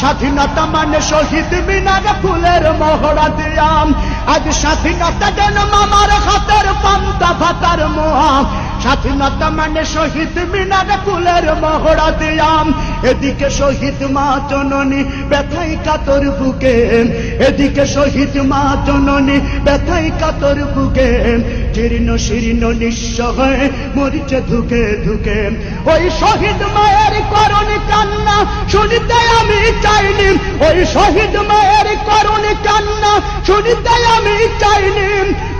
স্বাধীনতা মানে শহীদ মিনারে ফুলের মহড়া দিয়াম, আজ স্বাধীনতা যেন মামার হাতের পান্তা ভাতার মোয়া। স্বাধীনতা মানে শহীদ মিনারে ফুলের মহড়া দিয়াম, এদিকে শহীদ মা জননী ব্যথাই কাতর বুকে, এদিকে শহীদ মা জননী ব্যথাই কাতর বুকে, জীর্ণ শীর্ণ নিঃস্ব হয়ে মরিচে ধুকে ধুকে। ওই শহীদ মায়ের করুণ কান্না শুনিতে আমি চাইনি, ওই শহীদ মায়ের করুণ কান্না শুনিতে আমি চাইনি,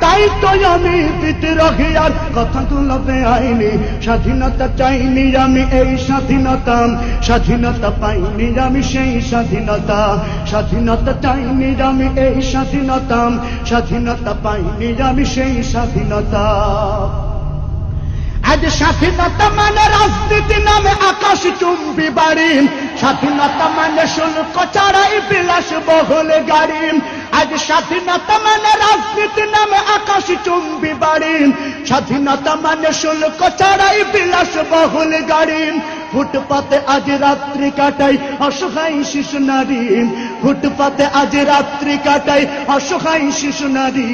তাই তো আমি বিদ্রোহী আর কথাগুলো বেআইনি। স্বাধীনতা চাইনি আমি এই স্বাধীনতা, স্বাধীনতা পাইনি আমি সেই স্বাধীনতা, স্বাধীনতা চাইনি আমি এই স্বাধীনতা, স্বাধীনতা পাইনি আমি সেই স্বাধীনতা। আজ স্বাধীনতা মানে রাজনীতি নামে আকাশ চুম্বি বাড়ি, স্বাধীনতা মানে শুল্ক ছাড়াই বিলাস বহুল গাড়ি। আজ স্বাধীনতা মানে রাজনীতি নামে আকাশ চুম্বি বাড়ি, স্বাধীনতা মানে শুল্ক ছাড়াই বিলাস বহুল গাড়ি। ফুটপাতে আজ রাত্রি কাটাই অসহায় শিশু নারী, ফুটপাতে আজ রাত্রি কাটাই অসহায় শিশু নারী,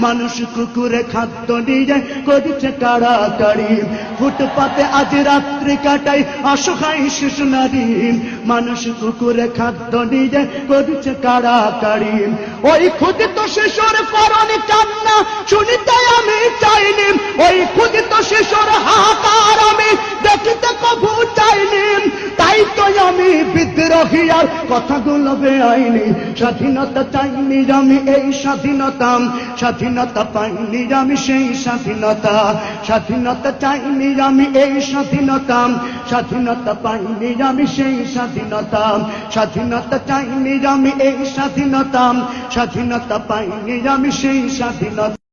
মানুষ কুকুরে খাদ্য নিয়ে করেছে কাড়াকাড়ি। ফুটপাতে আজ রাত্রি কাটাই অসহায় শিশু নারী, মানুষ কুকুরে খাদ্য নিয়ে করেছে কাড়াকাড়ি। ওই ক্ষুদিত শিশুর করুণ কান্না শুনিতে আমি চাইনি, ওই ক্ষুদিত শিশুর হাহাকার আমি দেখিতে কভু চাইনি, তাই তো আমি বিদ্রোহী আর কথাগুলো বেআইনি। স্বাধীনতা চাইনি আমি এই স্বাধীনতা, স্বাধীনতা পাইনি আমি সেই স্বাধীনতা, স্বাধীনতা চাইনি আমি এই স্বাধীনতা, স্বাধীনতা পাইনি আমি সেই স্বাধীনতা, স্বাধীনতা চাইনি আমি এই স্বাধীনতা, স্বাধীনতা পাইনি আমি সেই স্বাধীনতা।